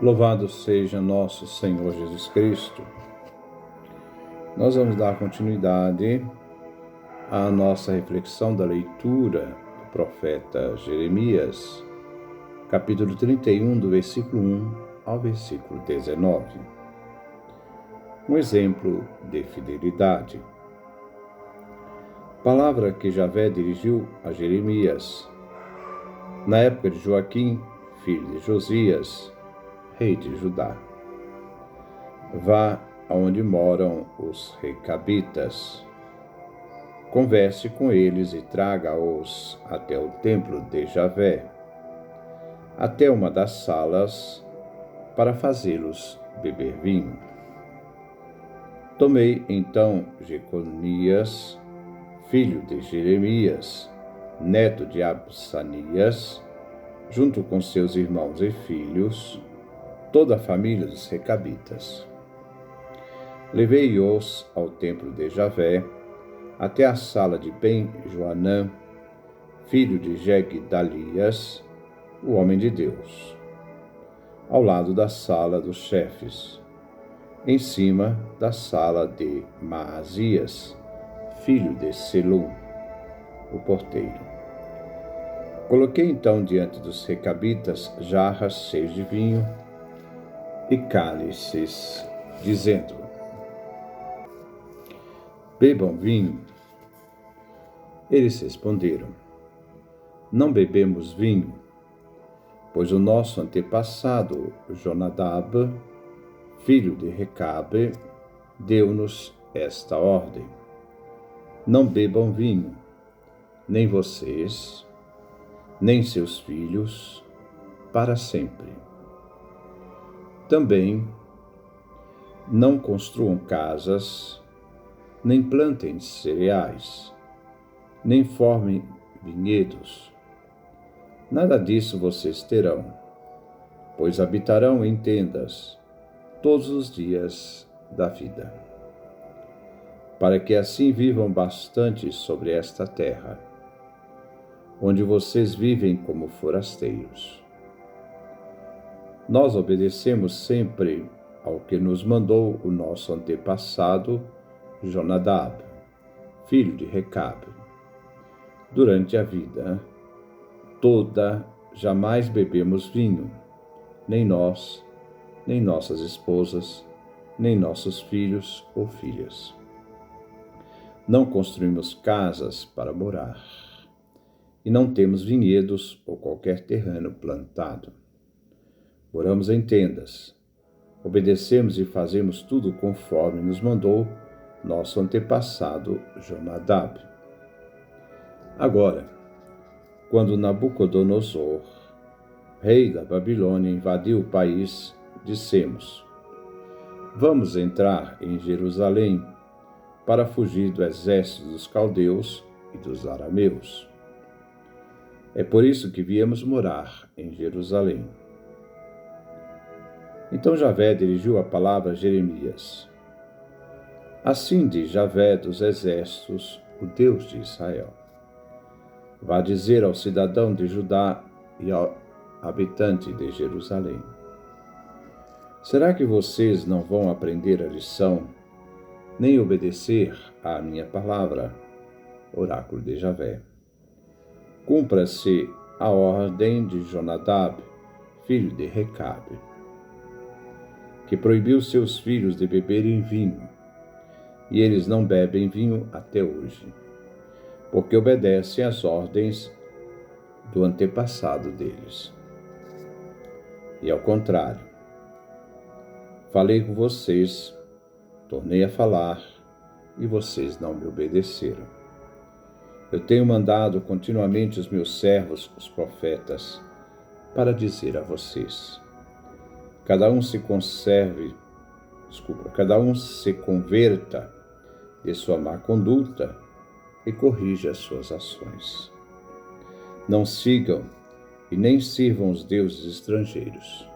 Louvado seja nosso Senhor Jesus Cristo. Nós vamos dar continuidade à nossa reflexão da leitura do profeta Jeremias, capítulo 31, do versículo 1 ao versículo 19. Um exemplo de fidelidade. Palavra que Javé dirigiu a Jeremias, na época de Joaquim, filho de Josias, rei de Judá. Vá aonde moram os recabitas. Converse com eles e traga-os até o templo de Javé, até uma das salas, para fazê-los beber vinho. Tomei então Jeconias, filho de Jeremias, neto de Absanias, junto com seus irmãos e filhos, toda a família dos recabitas. Levei-os ao templo de Javé, até a sala de Ben-Joanã, filho de Jegdalias, o homem de Deus, ao lado da sala dos chefes, em cima da sala de Maasias, filho de Selum, o porteiro. Coloquei então diante dos recabitas jarras cheias de vinho e cálices, dizendo: bebam vinho. Eles responderam: não bebemos vinho, pois o nosso antepassado Jonadab, filho de Recabe, deu-nos esta ordem: não bebam vinho, nem vocês, nem seus filhos, para sempre. Também não construam casas, nem plantem cereais, nem formem vinhedos. Nada disso vocês terão, pois habitarão em tendas todos os dias da vida, para que assim vivam bastante sobre esta terra, onde vocês vivem como forasteiros. Nós obedecemos sempre ao que nos mandou o nosso antepassado Jonadab, filho de Recabe. Durante a vida toda jamais bebemos vinho, nem nós, nem nossas esposas, nem nossos filhos ou filhas. Não construímos casas para morar, e não temos vinhedos ou qualquer terreno plantado. Moramos em tendas, obedecemos e fazemos tudo conforme nos mandou nosso antepassado Jonadab. Agora, quando Nabucodonosor, rei da Babilônia, invadiu o país, dissemos: vamos entrar em Jerusalém para fugir do exército dos caldeus e dos arameus. É por isso que viemos morar em Jerusalém. Então Javé dirigiu a palavra a Jeremias: assim diz Javé dos exércitos, o Deus de Israel: vá dizer ao cidadão de Judá e ao habitante de Jerusalém: será que vocês não vão aprender a lição, nem obedecer à minha palavra? Oráculo de Javé. Cumpra-se a ordem de Jonadab, filho de Recabe, que proibiu seus filhos de beberem vinho, e eles não bebem vinho até hoje, porque obedecem às ordens do antepassado deles. E ao contrário, falei com vocês, tornei a falar, e vocês não me obedeceram. Eu tenho mandado continuamente os meus servos, os profetas, para dizer a vocês: cada um se converta de sua má conduta e corrija as suas ações. Não sigam e nem sirvam os deuses estrangeiros.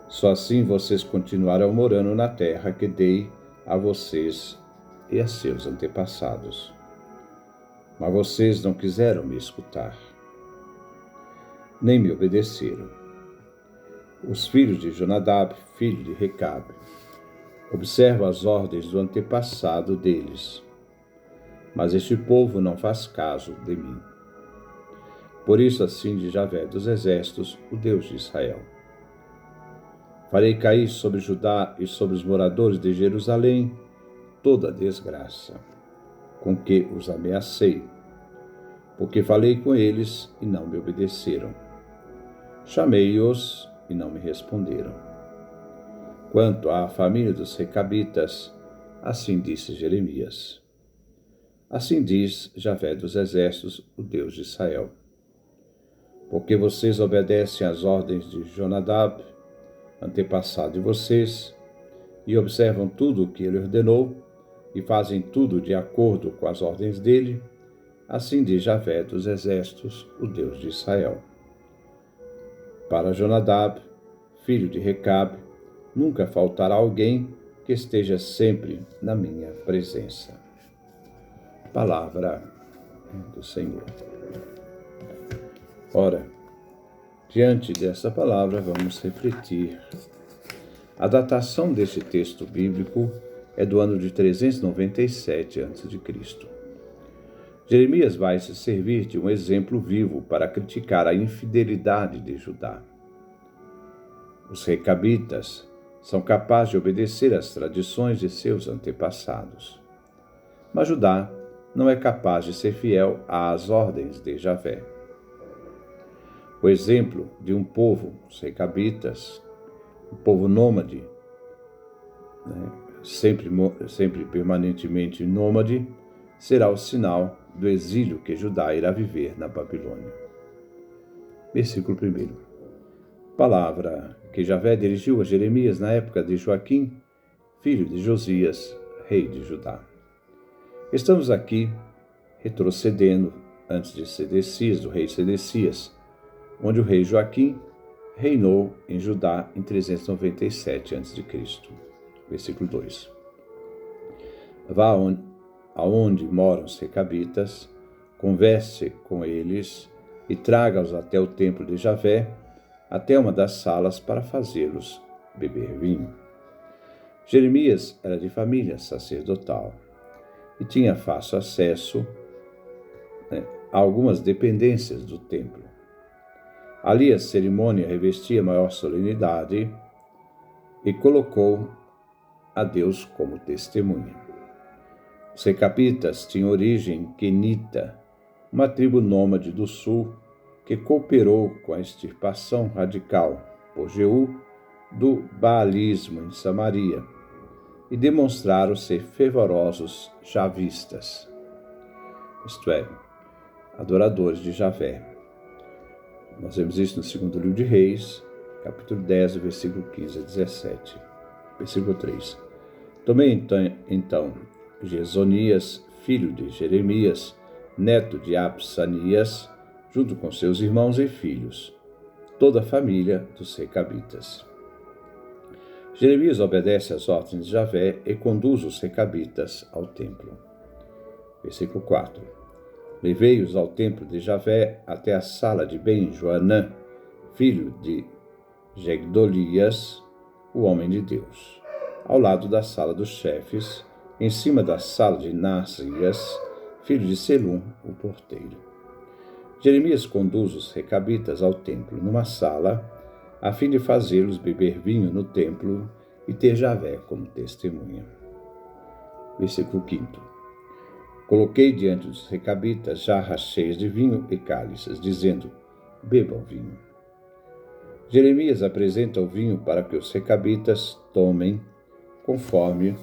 Só assim vocês continuarão morando na terra que dei a vocês e a seus antepassados. Mas vocês não quiseram me escutar, nem me obedeceram. Os filhos de Jonadab, filho de Recabe, observam as ordens do antepassado deles, mas este povo não faz caso de mim. Por isso assim diz Javé dos exércitos, o Deus de Israel: farei cair sobre Judá e sobre os moradores de Jerusalém toda a desgraça com que os ameacei, porque falei com eles e não me obedeceram. Chamei-os e não me responderam. Quanto à família dos Recabitas, assim disse Jeremias: assim diz Javé dos exércitos, o Deus de Israel: porque vocês obedecem às ordens de Jonadab, antepassado de vocês, e observam tudo o que ele ordenou, e fazem tudo de acordo com as ordens dele, assim diz Javé dos exércitos, o Deus de Israel: para Jonadab, filho de Recabe, nunca faltará alguém que esteja sempre na minha presença. Palavra do Senhor. Ora, diante dessa palavra, vamos refletir. A datação deste texto bíblico é do ano de 397 a.C. Jeremias vai se servir de um exemplo vivo para criticar a infidelidade de Judá. Os recabitas são capazes de obedecer às tradições de seus antepassados, mas Judá não é capaz de ser fiel às ordens de Javé. O exemplo de um povo, os recabitas, um povo nômade, sempre permanentemente nômade, será o sinal do exílio que Judá irá viver na Babilônia. Versículo 1. Palavra que Javé dirigiu a Jeremias na época de Joaquim, filho de Josias, rei de Judá. Estamos aqui retrocedendo antes de Sedecias, do rei Sedecias, onde o rei Joaquim reinou em Judá em 397 a.C. Versículo 2. Vá aonde moram os recabitas, converse com eles e traga-os até o templo de Javé, até uma das salas para fazê-los beber vinho. Jeremias era de família sacerdotal e tinha fácil acesso a algumas dependências do templo. Ali a cerimônia revestia maior solenidade e colocou a Deus como testemunha. Os recabitas tinham origem quenita, uma tribo nômade do sul que cooperou com a extirpação radical por Jeú do baalismo em Samaria e demonstraram ser fervorosos javistas, isto é, adoradores de Javé. Nós vemos isso no segundo livro de Reis, capítulo 10, versículo 15 a 17. Versículo 3. Tomei então Jezonias, filho de Jeremias, neto de Absanias, junto com seus irmãos e filhos, toda a família dos recabitas. Jeremias obedece às ordens de Javé e conduz os recabitas ao templo. Versículo 4. Levei-os ao templo de Javé até a sala de Ben-Joanã, filho de Jegdolias, o homem de Deus, ao lado da sala dos chefes, em cima da sala de Naasias, filho de Selum, o porteiro. Jeremias conduz os recabitas ao templo numa sala, a fim de fazê-los beber vinho no templo e ter Javé como testemunha. Versículo 5. Coloquei diante dos recabitas jarras cheias de vinho e cálices, dizendo: bebam vinho. Jeremias apresenta o vinho para que os recabitas tomem, conforme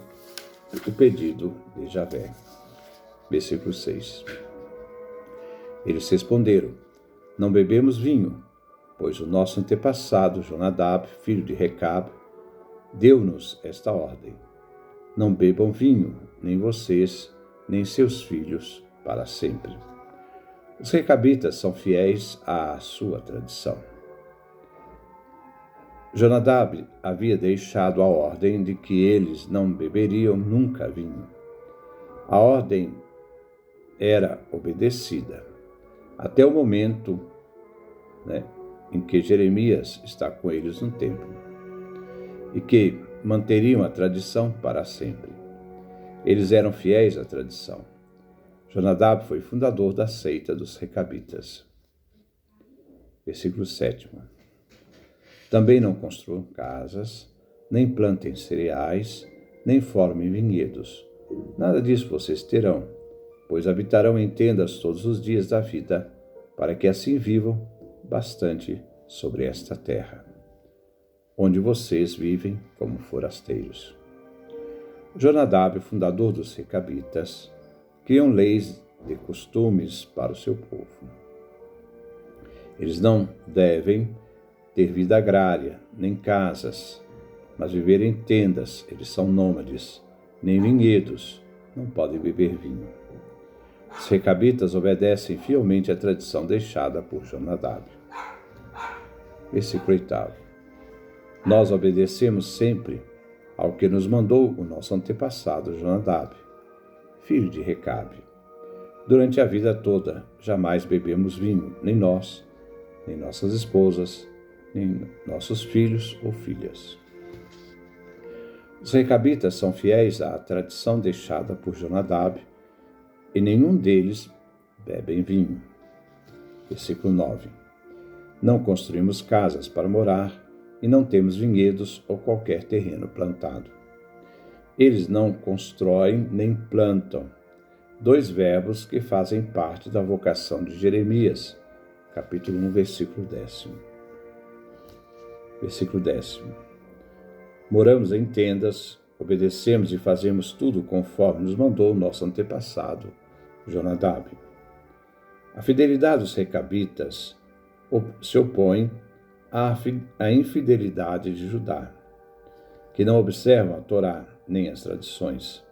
o pedido de Javé. Versículo 6. Eles responderam: não bebemos vinho, pois o nosso antepassado Jonadab, filho de Recabe, deu-nos esta ordem: não bebam vinho, nem vocês, nem seus filhos, para sempre. Os recabitas são fiéis à sua tradição. Jonadab havia deixado a ordem de que eles não beberiam nunca vinho. A ordem era obedecida, até o momento em que Jeremias está com eles no templo, e que manteriam a tradição para sempre. Eles eram fiéis à tradição. Jonadab foi fundador da seita dos Recabitas. Versículo 7. Também não construam casas, nem plantem cereais, nem formem vinhedos. Nada disso vocês terão, pois habitarão em tendas todos os dias da vida, para que assim vivam bastante sobre esta terra, onde vocês vivem como forasteiros. Jonadab, fundador dos Recabitas, criam leis e costumes para o seu povo. Eles não devem ter vida agrária, nem casas, mas viver em tendas. Eles são nômades, nem vinhedos, não podem beber vinho. Os Recabitas obedecem fielmente à tradição deixada por Jonadab. Versículo 8. Nós obedecemos sempre ao que nos mandou o nosso antepassado Jonadab, filho de Recabe. Durante a vida toda, jamais bebemos vinho, nem nós, nem nossas esposas, nem nossos filhos ou filhas. Os Recabitas são fiéis à tradição deixada por Jonadab, e nenhum deles bebem vinho. Versículo 9. Não construímos casas para morar, e não temos vinhedos ou qualquer terreno plantado. Eles não constroem nem plantam, dois verbos que fazem parte da vocação de Jeremias, capítulo 1, versículo 10. Versículo 10. Moramos em tendas, obedecemos e fazemos tudo conforme nos mandou o nosso antepassado, Jonadab. A fidelidade dos Recabitas se opõe à infidelidade de Judá, que não observam a Torá nem as tradições.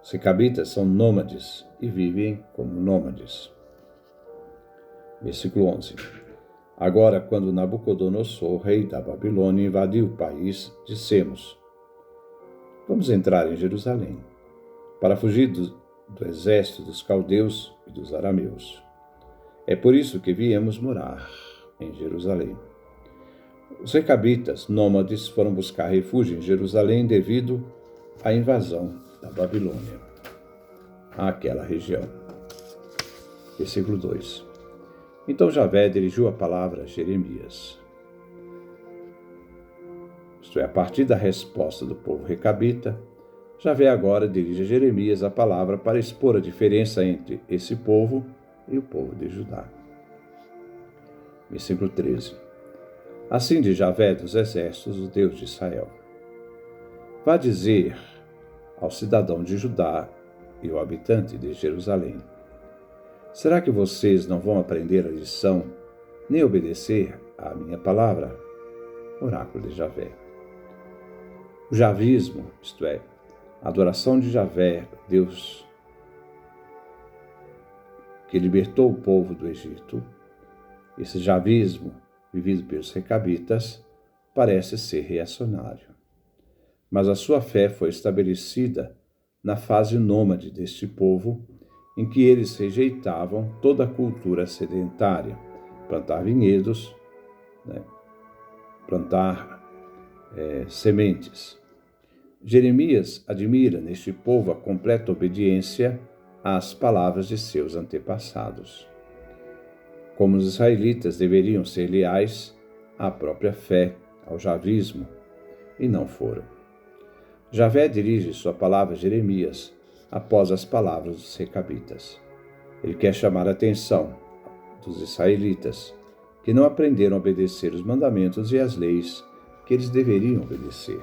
Os Recabitas são nômades e vivem como nômades. Versículo 11. Agora, quando Nabucodonosor, rei da Babilônia, invadiu o país, dissemos: vamos entrar em Jerusalém, para fugir do exército dos caldeus e dos arameus. É por isso que viemos morar em Jerusalém. Os Recabitas, nômades, foram buscar refúgio em Jerusalém devido à invasão da Babilônia àquela região. Versículo 2. Então Javé dirigiu a palavra a Jeremias. Isto é, a partir da resposta do povo recabita, Javé agora dirige a Jeremias a palavra para expor a diferença entre esse povo e o povo de Judá. Versículo 13. Assim diz Javé dos exércitos, o Deus de Israel: vá dizer ao cidadão de Judá e ao habitante de Jerusalém: será que vocês não vão aprender a lição, nem obedecer à minha palavra? Oráculo de Javé. O javismo, isto é, a adoração de Javé, Deus que libertou o povo do Egito, esse javismo vivido pelos recabitas, parece ser reacionário. Mas a sua fé foi estabelecida na fase nômade deste povo, em que eles rejeitavam toda a cultura sedentária, plantar vinhedos, plantar sementes. Jeremias admira neste povo a completa obediência às palavras de seus antepassados. Como os israelitas deveriam ser leais à própria fé, ao javismo, e não foram. Javé dirige sua palavra a Jeremias após as palavras dos recabitas. Ele quer chamar a atenção dos israelitas, que não aprenderam a obedecer os mandamentos e as leis que eles deveriam obedecer.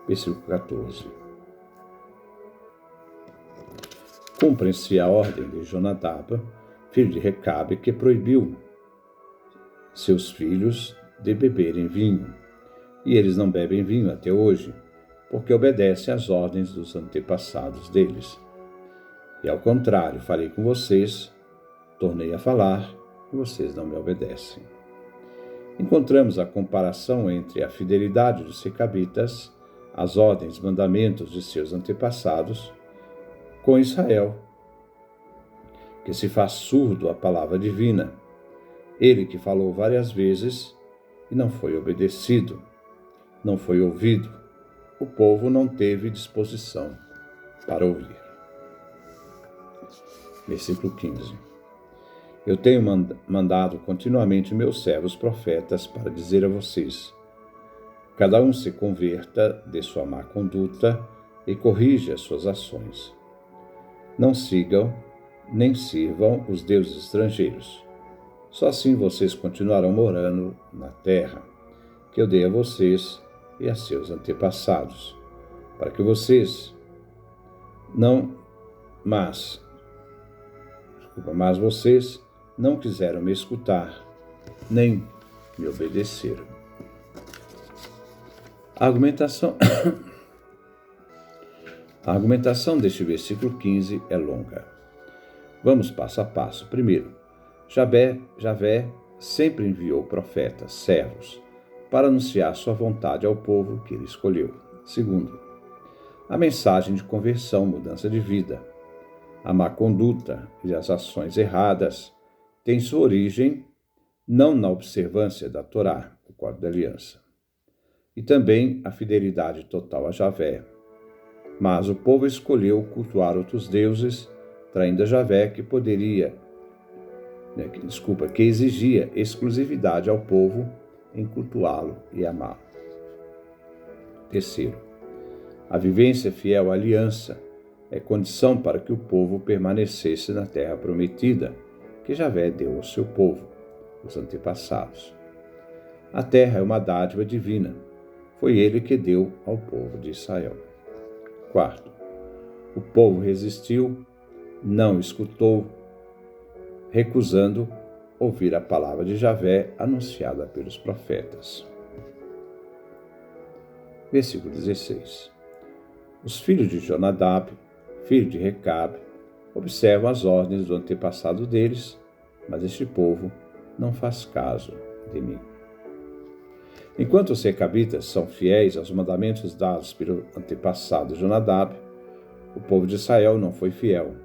Versículo 14. Cumpre-se a ordem de Jonadab, filho de Recabe, que proibiu seus filhos de beberem vinho. E eles não bebem vinho até hoje, porque obedecem às ordens dos antepassados deles. E ao contrário, falei com vocês, tornei a falar, e vocês não me obedecem. Encontramos a comparação entre a fidelidade dos recabitas, as ordens e mandamentos de seus antepassados, com Israel, que se faz surdo à palavra divina, Ele que falou várias vezes e não foi obedecido, não foi ouvido. O povo não teve disposição para ouvir. Versículo 15. Eu tenho mandado continuamente meus servos profetas para dizer a vocês: cada um se converta de sua má conduta e corrija as suas ações. Não sigam nem sirvam os deuses estrangeiros. Só assim vocês continuarão morando na terra que eu dei a vocês e a seus antepassados, para que vocês mas vocês não quiseram me escutar, nem me obedeceram. A argumentação deste versículo 15 é longa. Vamos passo a passo. Primeiro, Javé sempre enviou profetas, servos, para anunciar sua vontade ao povo que ele escolheu. Segundo, a mensagem de conversão, mudança de vida. A má conduta e as ações erradas têm sua origem não na observância da Torá, o Código da Aliança, e também a fidelidade total a Javé. Mas o povo escolheu cultuar outros deuses, traindo a Javé que exigia exclusividade ao povo em cultuá-lo e amá-lo. Terceiro, a vivência fiel à aliança é condição para que o povo permanecesse na terra prometida que Javé deu ao seu povo, os antepassados. A terra é uma dádiva divina. Foi ele que deu ao povo de Israel. Quarto, o povo resistiu, não escutou, recusando ouvir a palavra de Javé anunciada pelos profetas. Versículo 16. Os filhos de Jonadab, filho de Recabe, observam as ordens do antepassado deles, mas este povo não faz caso de mim. Enquanto os recabitas são fiéis aos mandamentos dados pelo antepassado Jonadab, o povo de Israel não foi fiel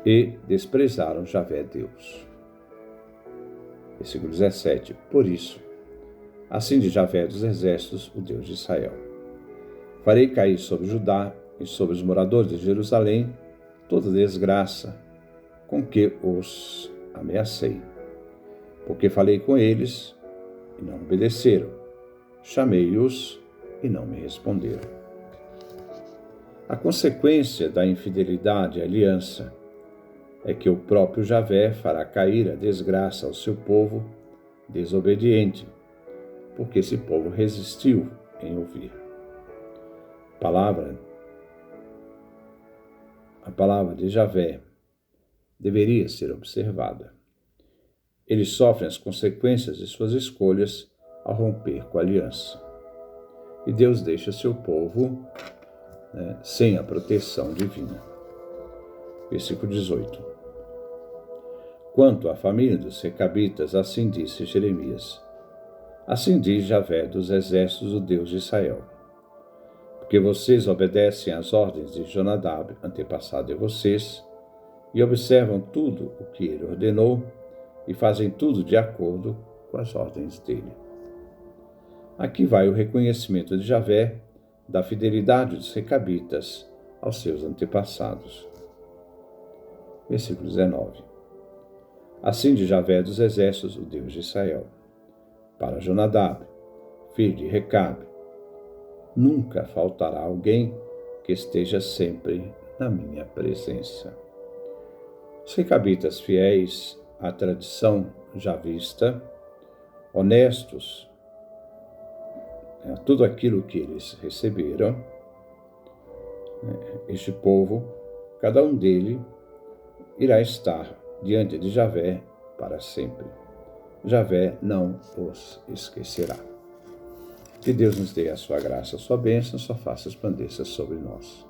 e desprezaram Javé Deus. Versículo 17. Por isso, assim diz Javé dos exércitos, o Deus de Israel: farei cair sobre Judá e sobre os moradores de Jerusalém toda desgraça com que os ameacei, porque falei com eles e não obedeceram, chamei-os e não me responderam. A consequência da infidelidade à aliança é que o próprio Javé fará cair a desgraça ao seu povo desobediente, porque esse povo resistiu em ouvir. A palavra de Javé deveria ser observada. Eles sofrem as consequências de suas escolhas ao romper com a aliança. E Deus deixa seu povo sem a proteção divina. Versículo 18. Quanto à família dos recabitas, assim disse Jeremias: assim diz Javé dos exércitos, o Deus de Israel: porque vocês obedecem às ordens de Jonadab, antepassado de vocês, e observam tudo o que ele ordenou, e fazem tudo de acordo com as ordens dele. Aqui vai o reconhecimento de Javé da fidelidade dos recabitas aos seus antepassados. Versículo 19. Assim diz Javé dos exércitos, o Deus de Israel: para Jonadab, filho de Recabe, nunca faltará alguém que esteja sempre na minha presença. Os recabitas fiéis à tradição javista, honestos a tudo aquilo que eles receberam, este povo, cada um dele irá estar diante de Javé para sempre. Javé não os esquecerá. Que Deus nos dê a sua graça, a sua bênção, a sua face resplandeça sobre nós.